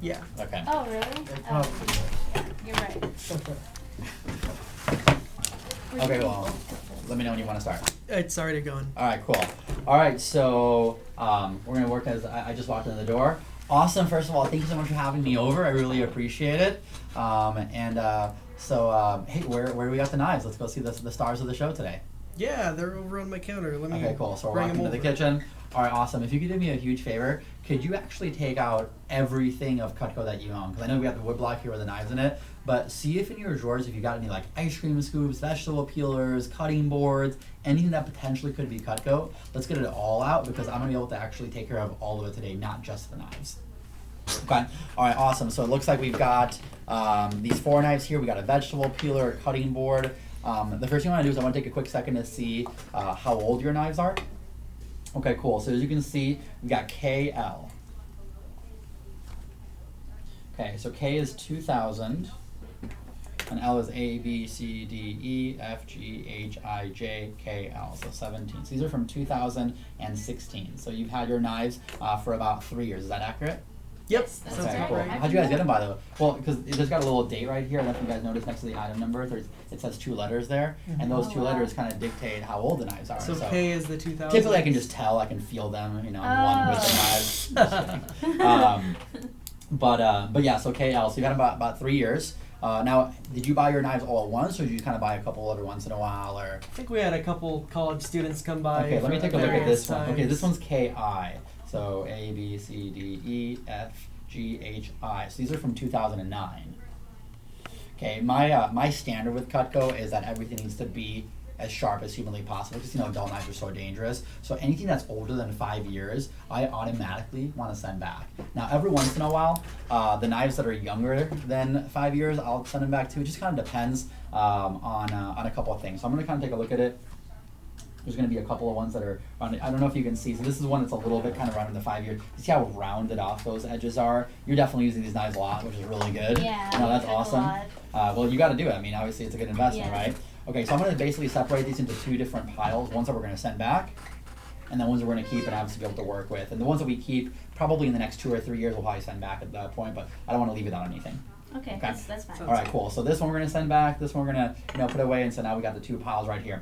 Yeah. Okay. Oh, really? It probably Yeah, you're right. Okay, well, let me know when you want to start. It's already going. All right, cool. All right, so we're going to work as I just walked in the door. Awesome. First of all, thank you so much for having me over. I really appreciate it. Hey, where do we got the knives? Let's go see the stars of the show today. Yeah, they're over on my counter. Let me. Okay, cool. So we're bring walking them into the over. kitchen. All right, awesome. If you could do me a huge favor, could you actually take out everything of Cutco that you own? Because I know we got the wood block here with the knives in it, but see if in your drawers if you got any like ice cream scoops, vegetable peelers, cutting boards, anything that potentially could be Cutco. Let's get it all out because I'm gonna be able to actually take care of all of it today, not just the knives. Okay. All right. Awesome. So it looks like we've got these 4 knives here. We got a vegetable peeler, a cutting board. The first thing I want to do is I want to take a quick second to see how old your knives are. Okay, cool. So as you can see, we got KL. Okay, so K is 2000, and L is A, B, C, D, E, F, G, H, I, J, K, L. So 17. So these are from 2016. So you've had your knives for about 3 years. Is that accurate? Yep. Yes, that's sounds Okay, about cool. right. How'd you guys get them by the way? Well, because there's got a little date right here. I don't know if you guys noticed next to the item number, it says 2 letters there, and those Oh, 2 wow. letters kind of dictate how old the knives are. So K is the 2000. Typically, I can just tell. I can feel them. You know, one with the knives. Just kidding. But yeah. So KL. So you got about 3 years. Now, did you buy your knives all at once, or did you kind of buy a couple every once in a while, or? I think we had a couple college students come by. Okay, let me for take a look at various this one. Okay, times. this one's KI. So A, B, C, D, E, F, G, H, I. So these are from 2009. Okay, my standard with Cutco is that everything needs to be as sharp as humanly possible because, you know, dull knives are so dangerous. So anything that's older than 5 years, I automatically want to send back. Now, every once in a while, the knives that are younger than 5 years, I'll send them back too. It just kind of depends on a couple of things. So I'm going to kind of take a look at it. There's going to be a couple of ones that are rounded. I don't know if you can see. So this is one that's a little bit kind of rounded in the 5 years. You see how rounded off those edges are? You're definitely using these knives a lot, which is really good. Yeah, No, that's we cook a awesome. lot. Well, you got to do it. I mean, obviously, it's a good investment, Yeah. right? Okay, so I'm going to basically separate these into 2 different piles. Ones that we're going to send back, and then ones that we're going to keep and obviously be able to work with. And the ones that we keep, probably in the next 2 or 3 years, we'll probably send back at that point. But I don't want to leave without anything. Okay, that's fine. All right, cool. So this one we're gonna send back. This one we're gonna, put away. And so now we got the 2 piles right here.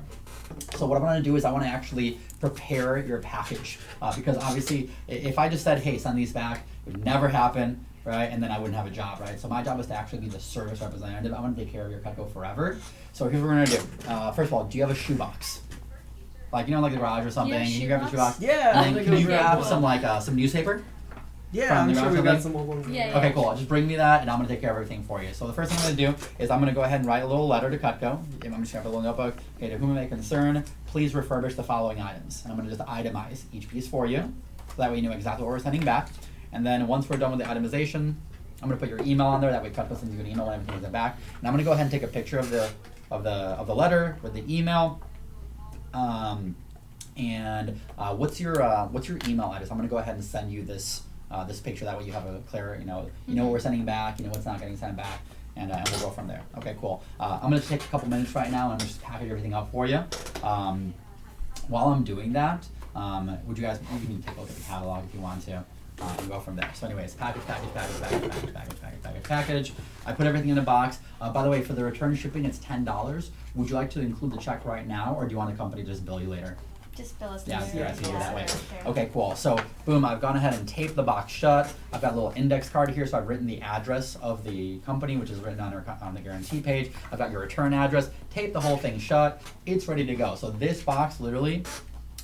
So what I'm gonna do is I want to actually prepare your package because obviously, if I just said, "Hey, send these back," it would never happen, right? And then I wouldn't have a job, right? So my job is to actually be the service representative. I want to take care of your Cutco forever. So here's what we're gonna do. First of all, do you have a shoebox? Like like the garage or something? have a Can you grab a shoebox? shoebox? Yeah, I And then think can it you was grab really some newspaper? Yeah, from I'm the sure garage we've or got something? some old ones. Yeah, yeah. Okay, cool. Just bring me that, and I'm gonna take care of everything for you. So the first thing I'm gonna do is I'm gonna go ahead and write a little letter to Cutco. I'm just gonna have a little notebook. Okay, to whom it may concern, please refurbish the following items. And I'm gonna just itemize each piece for you, so that way you know exactly what we're sending back. And then once we're done with the itemization, I'm gonna put your email on there. That way Cutco sends you an email when everything is back. And I'm gonna go ahead and take a picture of the letter with the email. What's your email address? I'm gonna go ahead and send you this picture. That way you have a clear, you know what we're sending back, what's not getting sent back, and we'll go from there. Okay, cool. I'm gonna take a couple minutes right now and just package everything up for you. While I'm doing that, you can take a look at the catalog if you want to, and go from there. So anyways, package. I put everything in a box. By the way, for the return shipping, it's $10. Would you like to include the check right now, or do you want the company to just bill you later? Just bill us Yeah, later. yeah, so you're that way. Sure. Okay, cool. So, boom, I've gone ahead and taped the box shut. I've got a little index card here, so I've written the address of the company, which is written on the guarantee page. I've got your return address, taped the whole thing shut. It's ready to go. So this box, literally,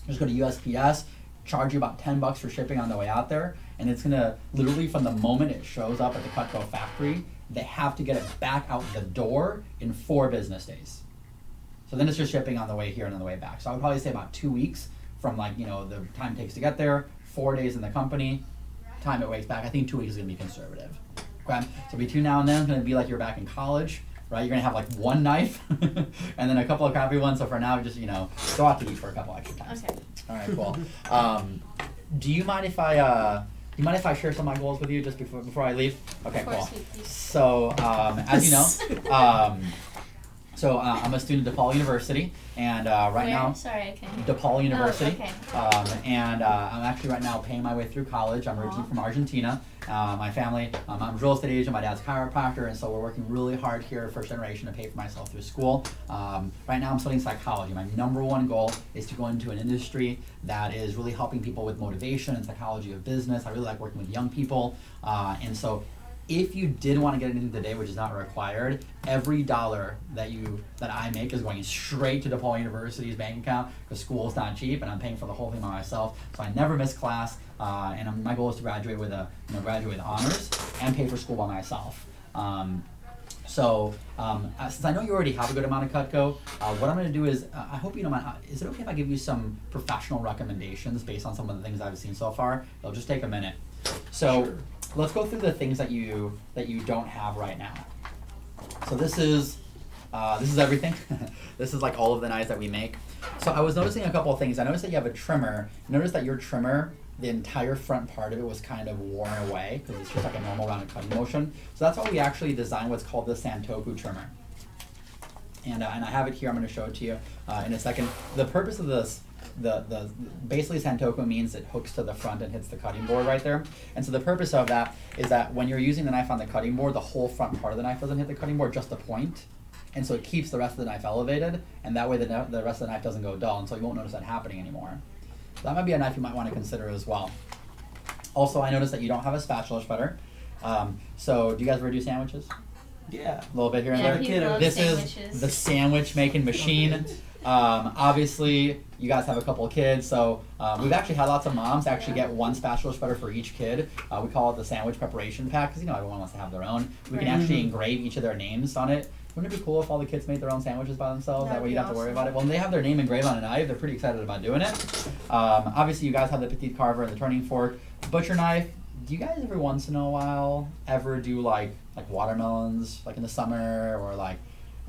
just go to USPS, charge you about $10 for shipping on the way out there, and it's gonna, literally from the moment it shows up at the Cutco factory, they have to get it back out the door in 4 business days. So then it's just shipping on the way here and on the way back. So I would probably say about 2 weeks from the time it takes to get there, 4 days in the company, time it waits back. I think 2 weeks is gonna be conservative. Okay? So between now and then, it's gonna be like you're back in college, right? You're gonna have like 1 knife and then a couple of crappy ones. So for now, just, go out to eat for a couple extra times. Okay. All right, cool. Do you mind if I share some of my goals with you just before I leave? Okay, Of course, cool. please. So, as you know, So I'm a student at DePaul University, and right Where? now, Sorry, I couldn't hear. DePaul University. Oh, okay. And I'm actually right now paying my way through college. I'm originally Aw. from Argentina. My family, I'm a real estate agent. My dad's a chiropractor, and so we're working really hard here, first generation, to pay for myself through school. Right now, I'm studying psychology. My number one goal is to go into an industry that is really helping people with motivation and psychology of business. I really like working with young people, and so if you did want to get anything today, which is not required, every dollar that I make is going straight to DePaul University's bank account because school is not cheap, and I'm paying for the whole thing by myself. So I never miss class, and my goal is to graduate with honors and pay for school by myself. Since I know you already have a good amount of Cutco, what I'm going to do is, I hope you don't mind, is it okay if I give you some professional recommendations based on some of the things I've seen so far? It'll just take a minute. So. Sure. Let's go through the things that you don't have right now. So this is everything. This is like all of the knives that we make. So I was noticing a couple of things. I noticed that you have a trimmer. Notice that your trimmer, the entire front part of it was kind of worn away because it's just like a normal rounded cutting motion. So that's why we actually designed what's called the Santoku trimmer. And I have it here. I'm going to show it to you in a second. The purpose of this. Basically Santoku means it hooks to the front and hits the cutting board right there. And so the purpose of that is that when you're using the knife on the cutting board, the whole front part of the knife doesn't hit the cutting board, just the point. And so it keeps the rest of the knife elevated, and that way the rest of the knife doesn't go dull, and so you won't notice that happening anymore. So that might be a knife you might want to consider as well. Also, I noticed that you don't have a spatula shredder. So do you guys ever do sandwiches? Yeah. A little bit here and Yeah, there. he loves This sandwiches. is the sandwich making machine. Obviously, you guys have a couple of kids, so we've actually had lots of moms actually get one spatula shredder for each kid. We call it the sandwich preparation pack because everyone wants to have their own. We can Right. actually engrave each of their names on it. Wouldn't it be cool if all the kids made their own sandwiches by themselves? That'd That way you be don't have to worry awesome. about it. Well, when they have their name engraved on a knife, they're pretty excited about doing it. Obviously, you guys have the petite carver and the turning fork. Butcher knife. Do you guys every once in a while ever do like watermelons, like in the summer, or like,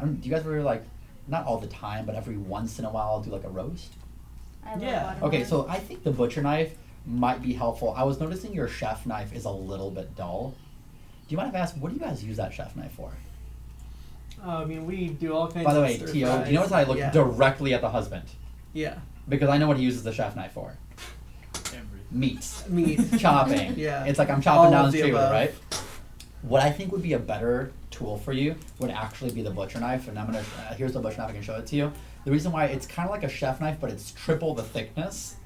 do you guys ever like, not all the time, but every once in a while do like a roast? I love Yeah. watermelon. Okay, so I think the butcher knife might be helpful. I was noticing your chef knife is a little bit dull. Do you mind if I ask, what do you guys use that chef knife for? I mean, we do all kinds By the of way, stir T.O., do you fries. notice how I look Yeah. directly at the husband? Yeah. Because I know what he uses the chef knife for. Meats. Meat. Chopping. Yeah. It's like I'm chopping All down of the the street with it, above. right? What I think would be a better tool for you would actually be the butcher knife, and I'm gonna, here's the butcher knife, I can show it to you. The reason why, it's kind of like a chef knife, but it's triple the thickness.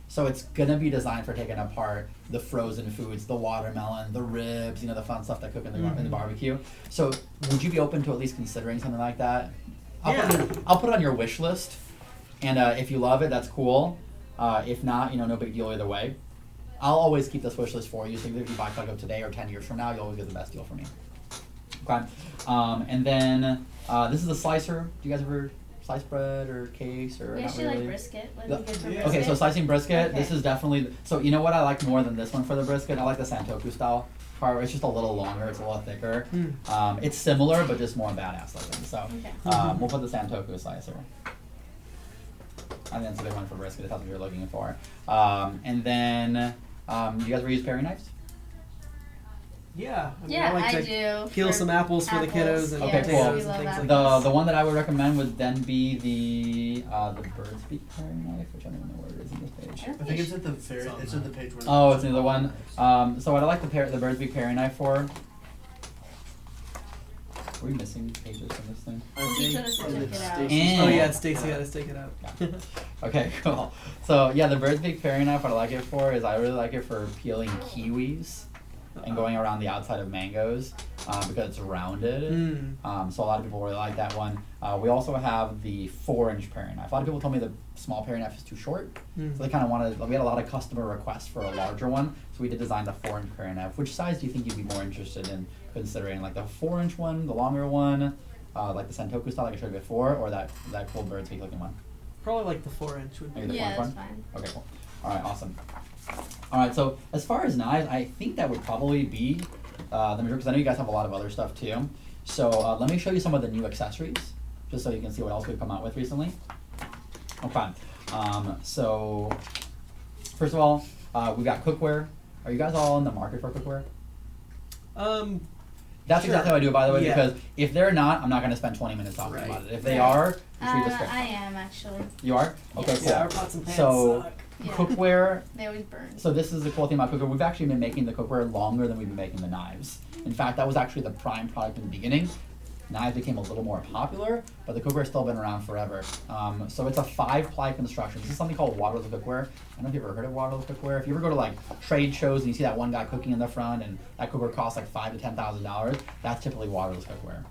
So it's gonna be designed for taking apart the frozen foods, the watermelon, the ribs, the fun stuff that cook in the barbecue. So would you be open to at least considering something like that? I'll put it on your wish list, and if you love it, that's cool. If not, no big deal either way. I'll always keep this wish list for you, so even if you buy Cutco today or 10 years from now, you'll always get the best deal from me. Okay. And then this is a slicer. Do you guys ever slice bread or cakes or We not actually really? like brisket. What do you get for Yeah. brisket? Okay, so slicing brisket, this Okay. is definitely, so you know what I like more than this one for the brisket? I like the Santoku style carver. It's just a little longer, it's a little thicker. It's similar, but just more badass looking. So Okay. we'll put the Santoku slicer. I think that's a good one for brisket if that's what you're looking for. And then, do you guys ever use paring knives? Yeah. I mean, Yeah, like I to do. peel for some apples for the kiddos and Okay, potatoes cool. We and love things like apples. The one that I would recommend would then be the bird's beak paring knife, which I don't even know where it is in this page. I think it's at the very, it's at the page where. Oh, it's another one. So what I like the bird's beak paring knife for. Are we missing pages from this thing? He took us to check it out. And- Oh yeah, Stacy had us take it out. Okay, cool. So yeah, the bird's beak paring knife, what I like it for is I really like it for peeling kiwis and going around the outside of mangoes because it's rounded. So a lot of people really like that one. We also have the 4-inch paring knife. A lot of people told me the small paring knife is too short, so they kind of wanted. We had a lot of customer requests for a larger one, so we did design the 4-inch paring knife. Which size do you think you'd be more interested in considering? Like the 4-inch one, the longer one, like the Santoku style like I showed you before, or that cool bird's beak looking one? Probably like the 4-inch would be. Maybe the Yeah, 4-inch that's one? fine. Okay, cool. All right, awesome. All right, so as far as knives, I think that would probably be the majority, because I know you guys have a lot of other stuff too. So let me show you some of the new accessories, just so you can see what else we've come out with recently. Okay, so first of all, we've got cookware. Are you guys all in the market for cookware? That's Sure. exactly how I do it, by the way, Yeah. because if they're not, I'm not going to spend 20 minutes talking Right. about it. If they are, just read the script. I am actually. You are? Okay, Yes. cool. Yeah, our pots and pans So, suck. Yeah. cookware. They always burn. So this is the cool thing about cookware. We've actually been making the cookware longer than we've been making the knives. In fact, that was actually the prime product in the beginning. Knives became a little more popular, but the cookware's still been around forever. So it's a 5-ply construction. This is something called waterless cookware. I don't know if you've ever heard of waterless cookware. If you ever go to like trade shows and you see that one guy cooking in the front and that cookware costs like $5,000 to $10,000, that's typically waterless cookware.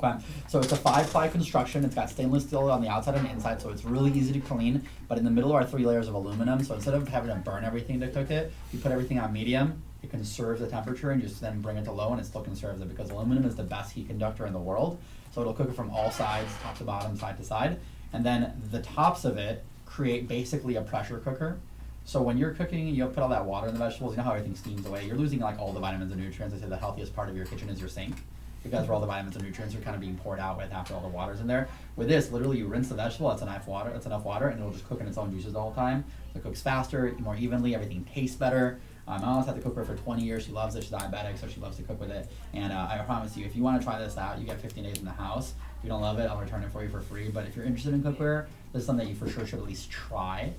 Okay. So it's a 5-ply construction. It's got stainless steel on the outside and the inside, so it's really easy to clean. But in the middle are 3 layers of aluminum. So instead of having to burn everything to cook it, you put everything on medium. It conserves the temperature and just then bring it to low, and it still conserves it because aluminum is the best heat conductor in the world. So it'll cook it from all sides, top to bottom, side to side. And then the tops of it create basically a pressure cooker. So when you're cooking, you put all that water in the vegetables, you know how everything steams away. You're losing like all the vitamins and nutrients. They say the healthiest part of your kitchen is your sink, because where all the vitamins and nutrients are kind of being poured out with after all the water's in there. With this, literally you rinse the vegetable, that's enough water, and it'll just cook in its own juices the whole time. So it cooks faster, more evenly, everything tastes better. My mom's had the cookware for 20 years. She loves it. She's diabetic, so she loves to cook with it. And I promise you, if you want to try this out, you get 15 days in the house. If you don't love it, I'll return it for you for free. But if you're interested in cookware, this is something that you for sure should at least try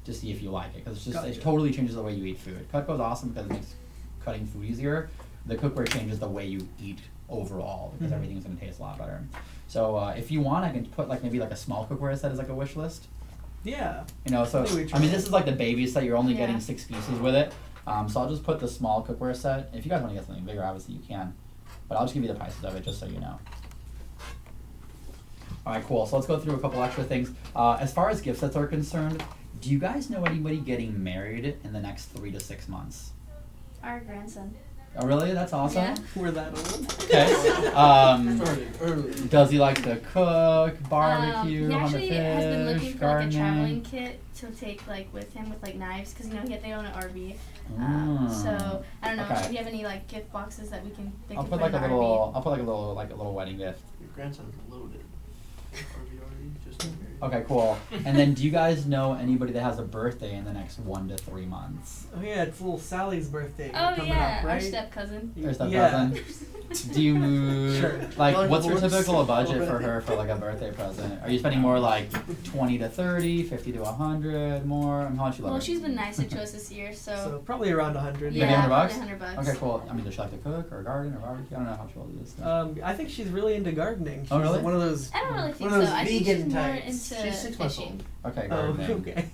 to see if you like it. Because it's just, Gotcha. it totally changes the way you eat food. Cutco's awesome because it makes cutting food easier. The cookware changes the way you eat overall because everything's going to taste a lot better. So if you want, I can put like maybe like a small cookware set as like a wish list. Yeah. You know, so I think we I tried. mean, this is like the baby set. You're only Yeah. getting 6 pieces with it. So I'll just put the small cookware set. If you guys want to get something bigger, obviously you can. But I'll just give you the prices of it just so you know. All right, cool. So let's go through a couple extra things. As far as gift sets are concerned, do you guys know anybody getting married in the next 3 to 6 months? Our grandson. Oh, really? That's awesome. Yeah. We're that old. Okay. Started early. Does he like to cook, barbecue, He hunt actually fish, has been looking for like a gardening? traveling kit to take like with him with like knives because they own an RV. So I don't know. Okay. Do you have any like gift boxes that they I'll can put put like in a the little. I'll put like a little wedding gift. Your grandson's loaded. RV just married. Okay, cool. And then, do you guys know anybody that has a birthday in the next 1 to 3 months? Oh yeah, it's little Sally's birthday Oh coming yeah, up, our right? step cousin. Or stuff Yeah. Do you Sure. like Long what's your divorce typical budget for already. her for like a birthday present? Are you spending more like 20 to 30, 50 to 100 more? I mean, how much you love Well, her? she's been nicer to us this year, So so probably around 100. Maybe yeah, 100 probably bucks? $100. Okay, cool. I mean, does she like to cook or garden or barbecue? I don't know how she will do this. I think she's really into gardening. She's Oh, really? one of those. I don't really think One of so. those I think vegan she's more types. into She's 6 months fishing. Okay, Oh, gardening. okay.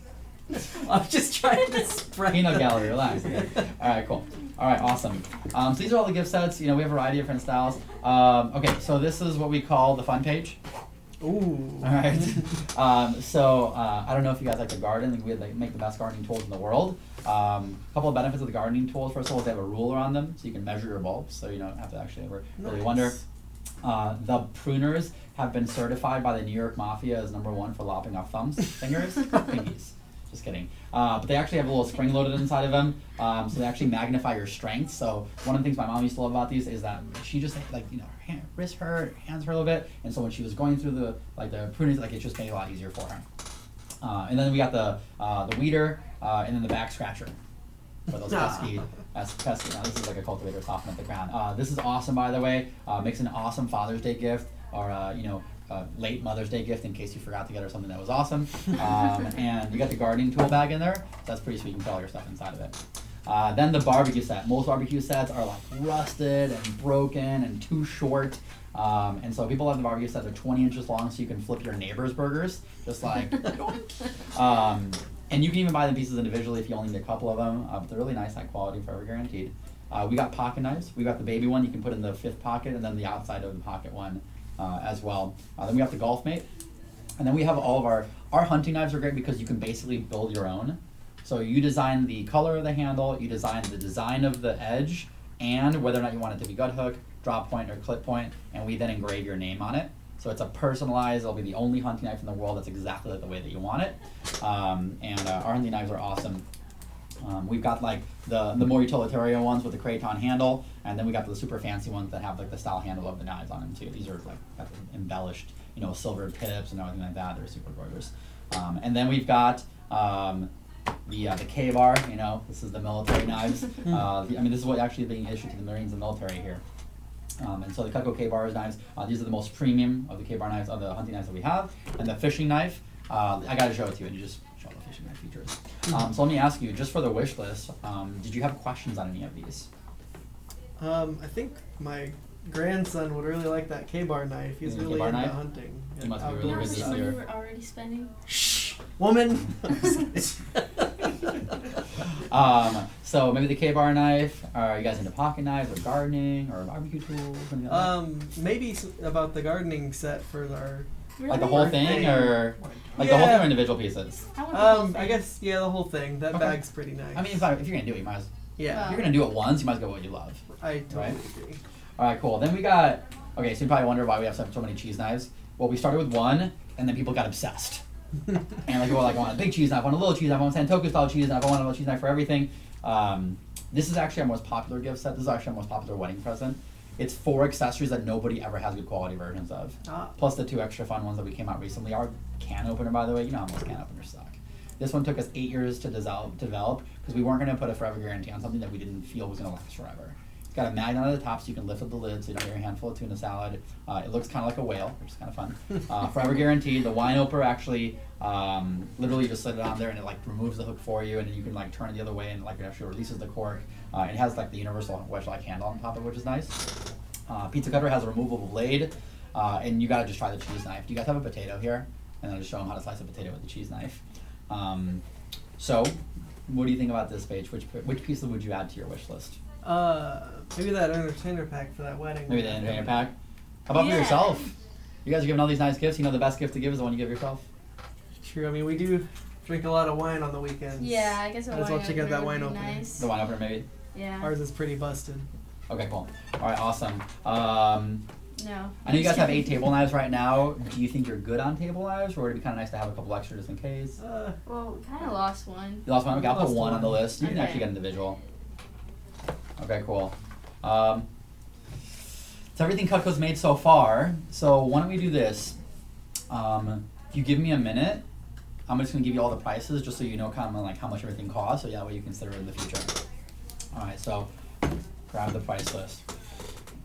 I'm just trying to spread. Peanut gallery, relax. Okay. All right, cool. All right, awesome. So these are all the gift sets. You know, we have a variety of different styles. Okay, so this is what we call the fun page. Ooh. All right. I don't know if you guys like to garden. I think we like make the best gardening tools in the world. A couple of benefits of the gardening tools. First of all, is they have a ruler on them, so you can measure your bulbs, so you don't have to actually ever really wonder. The pruners have been certified by the New York Mafia as #1 for lopping off fingers, pinkies. Just kidding. But they actually have a little spring loaded inside of them, so they actually magnify your strength. So one of the things my mom used to love about these is that she just her wrist hurt, hands hurt a little bit, and so when she was going through the pruners, it just made it a lot easier for her. And then we got the weeder, and then the back scratcher for those pesky. Now this is like a cultivator softening up the ground. This is awesome, by the way. Makes an awesome Father's Day gift, or late Mother's Day gift in case you forgot to get her something that was awesome. And you got the gardening tool bag in there. So that's pretty sweet. You can put all your stuff inside of it. Then the barbecue set. Most barbecue sets are like rusted and broken and too short. And so people love the barbecue sets. They're 20 inches long, so you can flip your neighbor's burgers. Just like, and you can even buy them pieces individually if you only need a couple of them. But they're really nice, high quality, forever guaranteed. We got pocket knives. We got the baby one you can put in the 5th pocket, and then the outside of the pocket one as well. Then we got the golf mate. And then we have all of our hunting knives are great because you can basically build your own. So you design the color of the handle, you design the design of the edge, and whether or not you want it to be gut hook, drop point, or clip point, and we then engrave your name on it. So it's a personalized, it'll be the only hunting knife in the world that's exactly like the way that you want it. Our hunting knives are awesome. We've got like the more utilitarian ones with the craton handle, and then we got the super fancy ones that have like the style handle of the knives on them too. These are like got the embellished, silver tips and everything like that. They're super gorgeous. And then we've got the K-bar. This is the military knives. This is what actually is being issued to the Marines and military here. And so the Cutco K-Bar knives, these are the most premium of the K-Bar knives, of the hunting knives that we have. And the fishing knife, I gotta show it to you, and you just show the fishing knife features. So let me ask you, just for the wish list, did you have questions on any of these? I think my grandson would really like that K-bar knife. He's The really K-bar into knife? hunting. You must be really Not busy the this money year. we're already spending. Shh, woman. So maybe the K-Bar knife. Are you guys into pocket knives or gardening or barbecue tools? Anything like that? Maybe about the gardening set for our. Really? Like the whole thing, thing. or like the whole Yeah. thing or individual pieces? I want the whole thing. I guess the whole thing. That Okay. bag's pretty nice. I mean, if you're gonna do it, you might as yeah, if you're gonna do it once, you might as well go what you love. I totally Right? agree. All right, cool. Then we got, okay, so you probably wonder why we have so many cheese knives. Well, we started with one, and then people got obsessed. And like people were like, I want a big cheese knife, I want a little cheese knife, I want Santoku style cheese knife, I want a little cheese knife for everything. This is actually our most popular gift set. This is actually our most popular wedding present. It's 4 accessories that nobody ever has good quality versions of. Plus the 2 extra fun ones that we came out recently. Our can opener, by the way, you know how most can openers suck. This one took us 8 years to develop because we weren't going to put a forever guarantee on something that we didn't feel was going to last forever. It's got a magnet on the top so you can lift up the lid so you don't get your handful of tuna salad. It looks kind of like a whale, which is kind of fun. Forever guaranteed. The wine opener actually literally just slid it on there and it like removes the hook for you, and then you can like turn it the other way and like it actually releases the cork. It has like the universal wedge-like handle on top of it, which is nice. Pizza cutter has a removable blade, and you gotta just try the cheese knife. Do you guys have a potato here? And I'll just show them how to slice a potato with the cheese knife. So, what do you think about this page? Which pieces would you add to your wish list? Maybe that entertainer pack for that wedding. Maybe the entertainer pack. How about for Yeah. yourself? You guys are giving all these nice gifts. You know the best gift to give is the one you give yourself. True. I mean, we do drink a lot of wine on the weekends. Yeah, I guess a Might as well wine check out that opener wine would be opener. nice. The wine opener, maybe. Yeah. Ours is pretty busted. Okay, cool. All right, awesome. No. I know you guys have 8 table knives right now. Do you think you're good on table knives, or would it be kind of nice to have a couple extra just in case? Well, we kind of lost one. You lost one? Okay, I'll put Lost one on the one. list. You can Okay. actually get individual. Okay, cool. So everything Cutco's made so far. So why don't we do this? If you give me a minute, I'm just gonna give you all the prices just so you know kind of like how much everything costs. So yeah, that way you consider it in the future. All right, so grab the price list.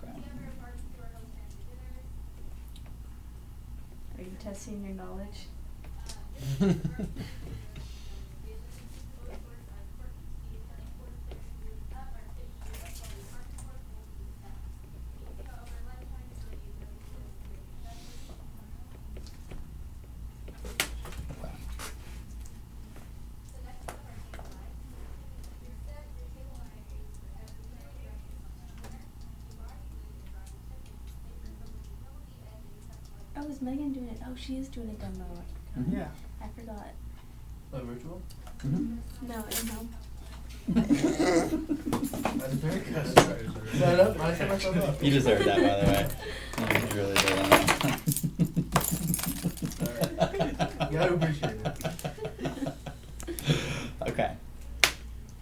Okay. Are you testing your knowledge? Oh, is Megan doing it? Oh, she is doing a demo. Mhm. Yeah. I forgot. Virtual? Mhm. No, in home. That's very good. Set up, I set myself up. You deserve that, by the way. You really did. Alright. You gotta appreciate it. Okay.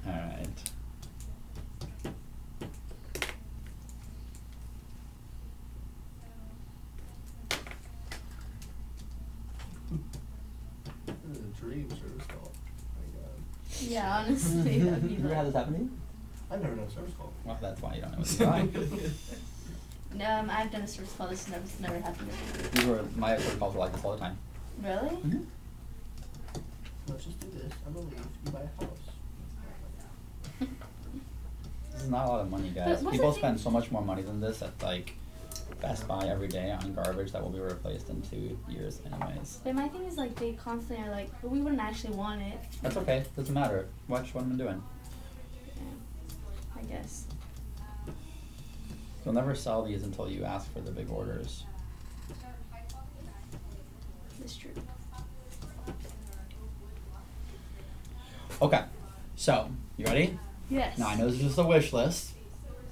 All right. This is a dream service call. My God. Yeah, honestly, that'd be You ever had this happen to you? I've never done a service call. Well, that's why you don't know what you're buying. I've done a service call. This never happened to me. These were my sort of calls were like this all the time. Really? Mm-hmm. Let's just do this. I believe you buy a house. This is not a lot of money, guys. But what's People the thing- spend so much more money than this at like Best Buy every day on garbage that will be replaced in 2 years anyways. But my thing is like they constantly are like, but we wouldn't actually want it. That's okay. Doesn't matter. Watch what I'm doing. Yeah, I guess. You'll never sell these until you ask for the big orders. That's true. Okay. So, you ready? Yes. Now I know this is just a wish list,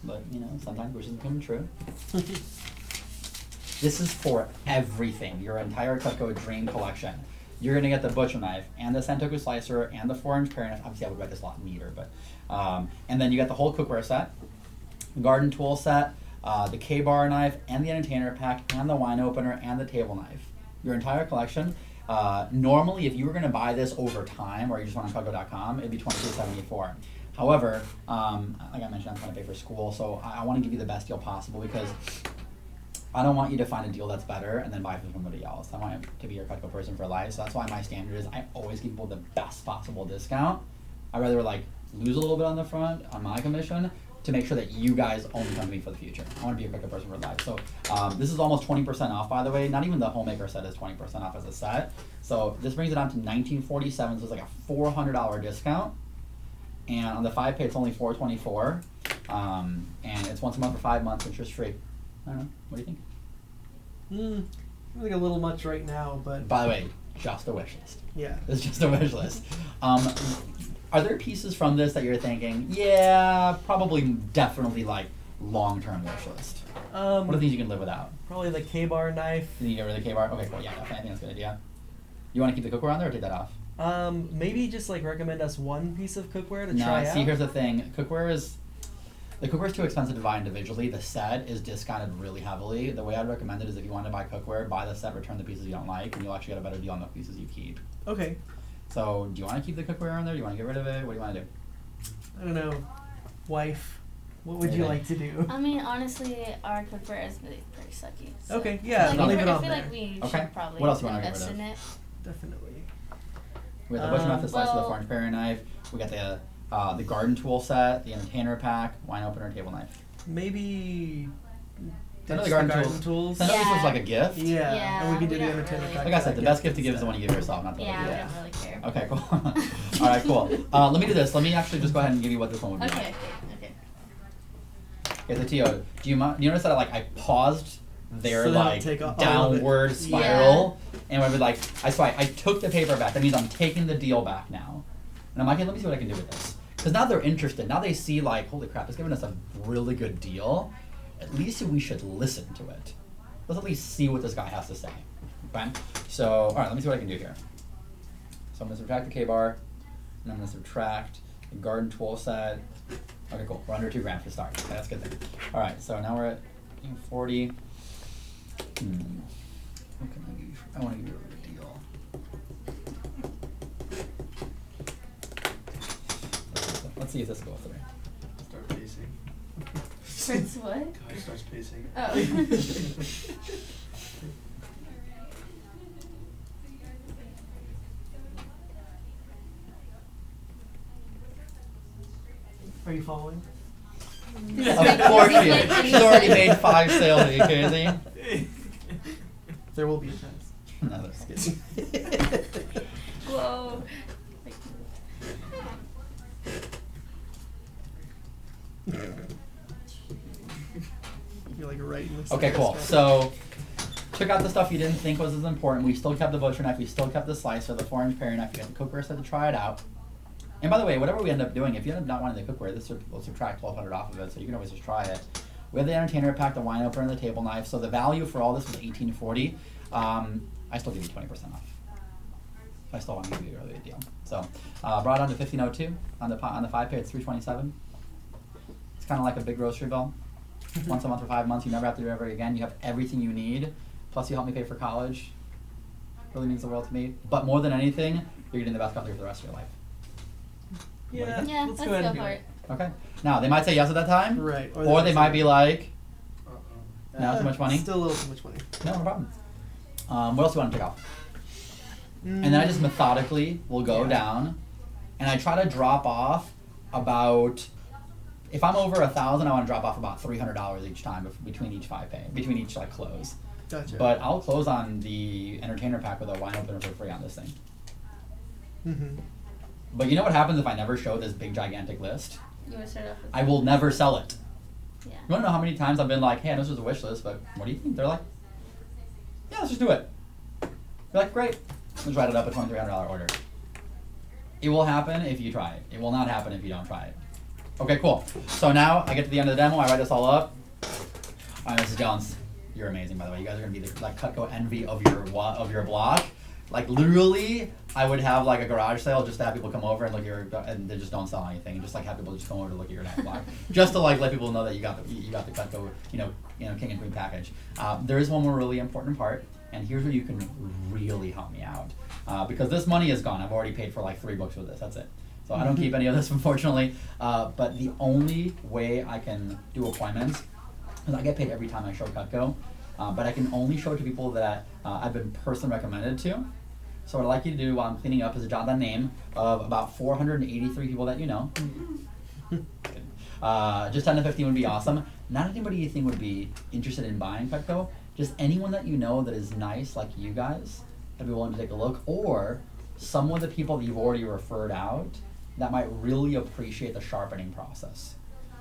but you know, sometimes wishes come true. This is for everything, your entire Cutco dream collection. You're gonna get the butcher knife and the Santoku slicer and the 4-inch paring knife. Obviously I would write this a lot neater, but and then you got the whole cookware set, garden tool set, the K-bar knife and the entertainer pack and the wine opener and the table knife. Your entire collection. Normally, if you were going to buy this over time, or you just went on Cutco.com, it'd be $22.74. However, like I mentioned, I'm trying to pay for school, so I want to give you the best deal possible because I don't want you to find a deal that's better and then buy from somebody else. I want to be your Cutco person for life, so that's why my standard is I always give people the best possible discount. I'd rather like lose a little bit on the front on my commission to make sure that you guys only come to me for the future. I want to be a Cutco person for life. So this is almost 20% off, by the way. Not even the homemaker set is 20% off as a set. So this brings it down to $19.47, so it's like a $400 discount. And on the 5 pay, it's only $424, and it's once a month for 5 months, interest free. I don't know. What do you think? I think a little much right now, but By the way, just a wish list. yeah. It's just a wish list. Are there pieces from this that you're thinking, yeah, probably, definitely like long-term wish list? What are things you can live without? Probably the K-bar knife. You need to get rid of the K-bar? Okay, cool. Yeah, definitely. I think that's a good idea. You want to keep the cookware on there or take that off? Maybe just like recommend us one piece of cookware to No, try out. see, here's the thing. The cookware is too expensive to buy individually. The set is discounted really heavily. The way I'd recommend it is if you want to buy cookware, buy the set, return the pieces you don't like, and you'll actually get a better deal on the pieces you keep. Okay. So, do you want to keep the cookware on there? Do you want to get rid of it? What do you want to do? I don't know. Wife, what would you Yeah. like to do? I mean, honestly, our cookware is really pretty sucky. So Okay, yeah, I feel I'll like, leave it I on feel there. like we Okay. should probably What else do you wanna get invest rid in of? it. Definitely. We got the butcher knife, the slicer, the well- orange berry knife. We got the garden tool set, the entertainer pack, wine opener, table knife. Maybe I know ditch the garden tools. I know this was Yeah. like a gift. Yeah, Yeah, and we can do we the don't entertainment really- pack. Like I for said, that the best gift to gift give is the one instead. you give yourself, not the Yeah, one we you don't really care. give. Okay, cool. All right, cool. Let me do this. Let me actually just go ahead and give you what this one would be. Okay. Okay, so Tio, do you notice that I paused their So they don't like take all of it. downward spiral, and I would like I took the paper back. That means I'm taking the deal back now, and I'm like, hey, let me see what I can do with this. Because now they're interested. Now they see like, holy crap, it's giving us a really good deal. At least we should listen to it. Let's at least see what this guy has to say. Okay? So, all right, let me see what I can do here. So I'm gonna subtract the K-bar, and I'm gonna subtract the garden tool set. Okay, cool. We're under $2,000 to start. Okay, that's good then. All right, so now we're at 40. What can I give you? I want to give you a deal. Let's see if this goes through. Start pacing. Prince what? Guy starts pacing. Oh. Are you following? Of course she is. She's already made 5 sales. Are you crazy? There will be a test. No, that's good. Whoa. You're like right in the Okay, center cool. spot. So, took out the stuff you didn't think was as important. We still kept the butcher knife. We still kept the slicer, the 4-inch paring knife. You got the cookware set to try it out. And by the way, whatever we end up doing, if you end up not wanting the cookware, we'll subtract $1,200 off of it, so you can always just try it. We have the entertainer pack, the wine opener, and the table knife. So the value for all this was $1,840. I still give you 20% off. I still want to give you a really good deal. So brought on to $1,502 on the 5 pay. It's $327. It's kind of like a big grocery bill. Once a month for 5 months. You never have to do it ever again. You have everything you need. Plus, you help me pay for college. Really means the world to me. But more than anything, you're getting the best company for the rest of your life. Yeah, Yeah, let's let's go ahead go and do for it. it. Okay. Now they might say yes at that time, Right. or they might be like, Uh-oh. now too much money. Still a little too much money. No, no problem. What else do you want to take off? And then I just methodically will go Yeah. down, and I try to drop off about. If I'm over 1,000, I want to drop off about $300 each time between each 5 pay, between each like close. Gotcha. But I'll close on the entertainer pack with a wine opener for free on this thing. Mm-hmm. But you know what happens if I never show this big gigantic list? You want to start off with I will never sell it. Yeah. You want to know how many times I've been like, hey, I know this was a wish list, but what do you think? They're like, yeah, let's just do it. They're like, great. Let's write it up a $2,300 order. It will happen if you try it. It will not happen if you don't try it. Okay, cool. So now I get to the end of the demo. I write this all up. All right, Mrs. Jones, you're amazing, by the way. You guys are gonna be the like Cutco envy of your block. Like literally, I would have like a garage sale just to have people come over and look at your, and they just don't sell anything, and just like have people just come over to look at your knife block, just to like let people know that you got the Cutco, you know, king and queen package. There is one more really important part, and here's where you can really help me out, because this money is gone. I've already paid for like 3 books with this. That's it. So I don't keep any of this, unfortunately. But the only way I can do appointments, because I get paid every time I show Cutco, but I can only show it to people that I've been personally recommended to. So what I'd like you to do while I'm cleaning up is jot down name of about 483 people that you know. Just 10 to 15 would be awesome. Not anybody you think would be interested in buying Cutco. Just anyone that you know that is nice like you guys, that'd be willing to take a look, or some of the people that you've already referred out that might really appreciate the sharpening process.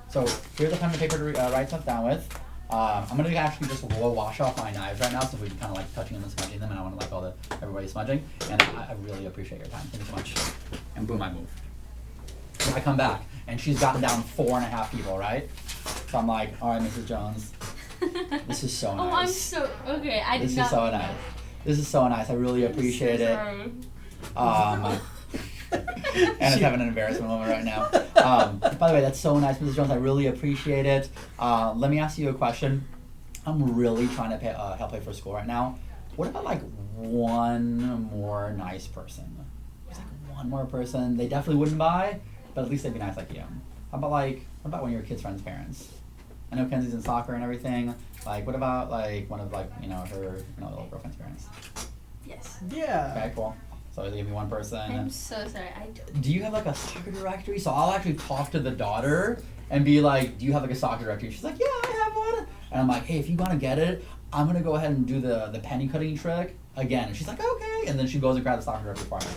So here's a pen and paper to write stuff down with. I'm gonna actually just wash off my knives right now, so we can kind of like touching them and smudging them, and I want to like everybody smudging. And I really appreciate your time. Thank you so much. And boom, I move. So I come back, and she's gotten down 4.5 people, right? So I'm like, all right, Mrs. Jones, this is so nice. Oh, I'm so okay. I did This not. is so nice. This is so nice. I really appreciate it. Anna's having an embarrassment moment right now. By the way, that's so nice, Mrs. Jones. I really appreciate it. Let me ask you a question. I'm really trying to help pay for school right now. What about like one more nice person? Just like one more person. They definitely wouldn't buy, but at least they'd be nice like you. What about one of your kids' friends' parents? I know Kenzie's in soccer and everything. Like, what about like one of like her little girlfriend's parents? Yes. Yeah. Okay, cool. So they give me one person. I'm so sorry. I don't. Do you have like a soccer directory? So I'll actually talk to the daughter and be like, do you have like a soccer directory? She's like, yeah, I have one. And I'm like, hey, if you want to get it, I'm going to go ahead and do the penny cutting trick again. And she's like, okay. And then she goes and grabs the soccer directory for me.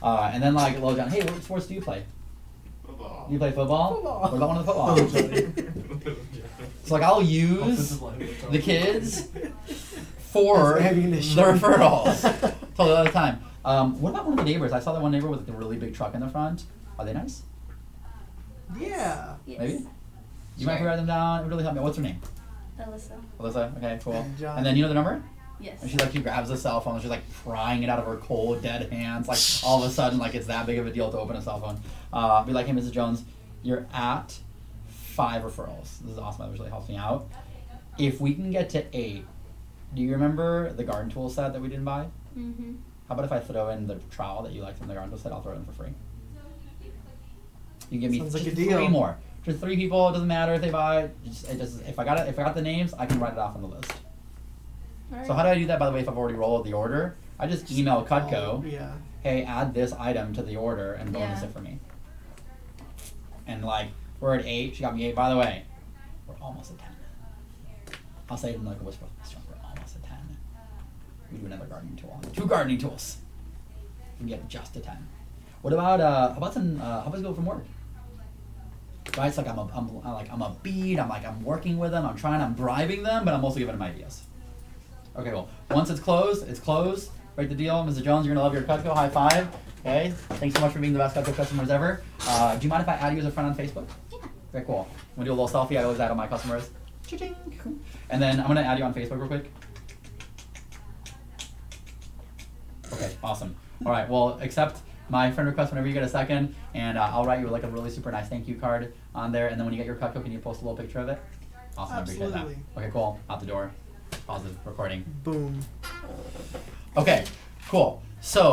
And then like, low down, hey, what sports do you play? Football. You play football? Football. What about one of the football? So like I'll use the kids for That's the ammunition. referrals. Till the other time. What about one of the neighbors? I saw that one neighbor with the really big truck in the front. Are they nice? Yeah. Yes. Maybe? You might write them down. It would really help me. What's her name? Alyssa. Alyssa? Okay, cool. And John. And then you know the number? Yes. And she grabs the cell phone and she's like prying it out of her cold, dead hands. Like all of a sudden, like it's that big of a deal to open a cell phone. Be like, hey, Mrs. Jones, you're at 5 referrals. This is awesome. That really helps me out. If we can get to 8, do you remember the garden tool set that we didn't buy? Mm-hmm. How about if I throw in the trowel that you liked from the garden tool set? I'll throw it in for free. You give me Sounds like just a deal. 3 more. Just 3 people. It doesn't matter if they buy it. If I got the names, I can write it off on the list. All So how do I do that, by the way, if I've already rolled the order? I just email Cutco, Yeah. hey, add this item to the order and bonus Yeah. it for me. And like, we're at 8. She got me 8. By the way, we're almost at 10. I'll say it in like a whisper. We're almost at 10. We do another gardening tool. 2 gardening tools. We can get just to 10. What about how about go from work? Right? It's like I'm a bead. I'm working with them. I'm bribing them, but I'm also giving them ideas. Okay, well, once it's closed, it's closed. Break the deal, Mrs. Jones. You're gonna love your Cutco. High five. Okay. Thanks so much for being the best Cutco customers ever. Do you mind if I add you as a friend on Facebook? Yeah. Very cool. We'll do a little selfie. I always add all my customers. Cha-ching. And then I'm gonna add you on Facebook real quick. Okay, awesome. All right, well, accept my friend request whenever you get a second, and I'll write you like a really super nice thank you card on there. And then when you get your Cutco, can you post a little picture of it? Awesome, I appreciate Absolutely. that. Okay, cool. Out the door. Pause the recording. Boom. Okay, cool. So.